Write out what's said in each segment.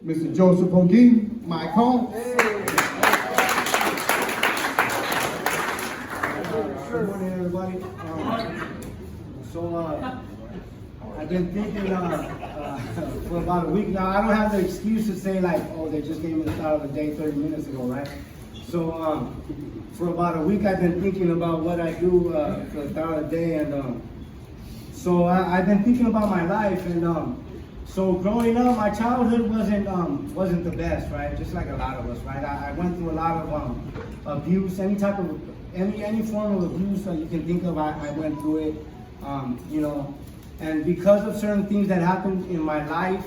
Mr. Joseph O'Gee, my call. Good morning, everybody. I've been thinking for about a week now. I don't have the excuse to say like, oh, they just gave me the start of the day 30 minutes ago, right? So for about a week, I've been thinking about what I do for the start of the day, and so I've been thinking about my life, and so growing up, my childhood wasn't the best, right? Just like a lot of us, right? I went through a lot of abuse, any form of abuse that you can think of. I went through it, you know, and because of certain things that happened in my life,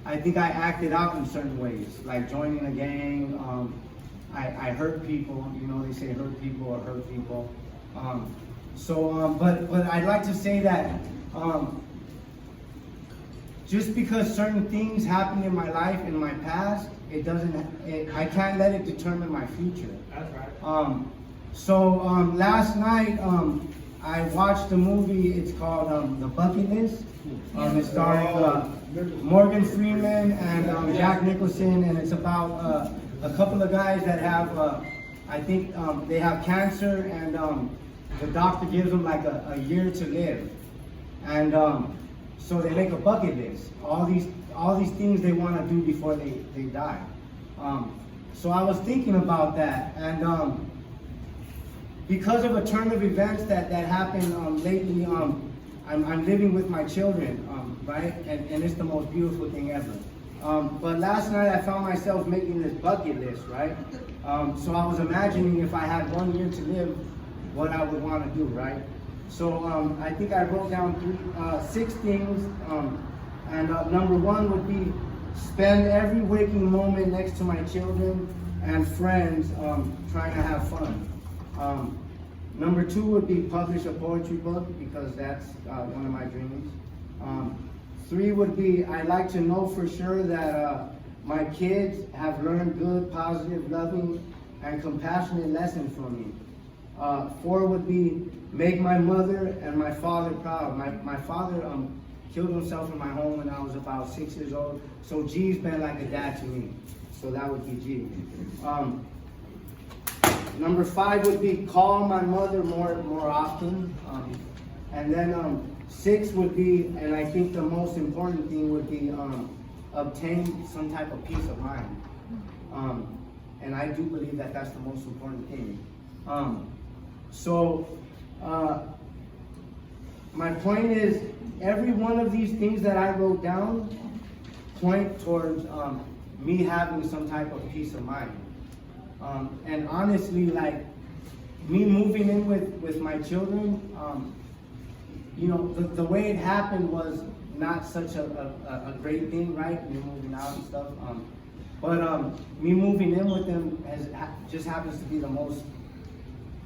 I think I acted out in certain ways, like joining a gang. I hurt people, you know, they say hurt people or hurt people. But I'd like to say that just because certain things happened in my life, in my past, I can't let it determine my future. That's right. Last night, I watched a movie. It's called The Bucket List. It's starring Morgan Freeman and Jack Nicholson, and it's about a couple of guys that have, I think they have cancer, and the doctor gives them like a year to live, and so they make a bucket list, all these things they want to do before they die. So I was thinking about that, and because of a turn of events that happened lately, I'm living with my children, right? And it's the most beautiful thing ever. But last night I found myself making this bucket list, right? So I was imagining if I had 1 year to live, what I would want to do, right? So I think I wrote down 6 things, and number 1 would be spend every waking moment next to my children and friends, trying to have fun. Number 2 would be publish a poetry book, because that's one of my dreams. 3 would be I'd like to know for sure that my kids have learned good, positive, loving, and compassionate lessons from me. 4 would be make my mother and my father proud. My father killed himself in my home when I was about 6 years old, so G's been like a dad to me. So that would be G. Number 5 would be call my mother more often. And then 6 would be, and I think the most important thing would be obtain some type of peace of mind. And I do believe that that's the most important thing. My point is, every one of these things that I wrote down point towards me having some type of peace of mind. And honestly, like me moving in with my children, you know, the way it happened was not such a great thing, right? Me moving out and stuff. But me moving in with them just happens to be the most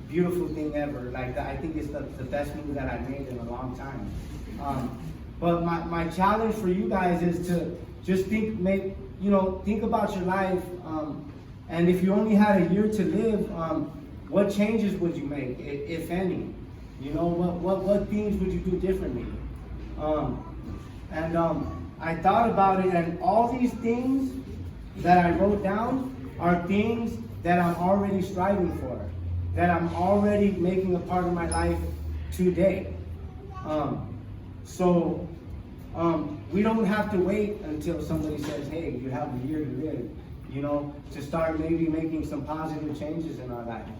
beautiful thing ever. Like, I think it's the best move that I made in a long time. But my challenge for you guys is to just think about your life. And if you only had a year to live, what changes would you make, if any? You know, what things would you do differently? I thought about it, and all these things that I wrote down are things that I'm already striving for, that I'm already making a part of my life today. We don't have to wait until somebody says, hey, you have a year to live, you know, to start maybe making some positive changes in our lives.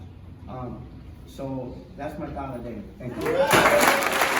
So that's my thought of the day. Thank you.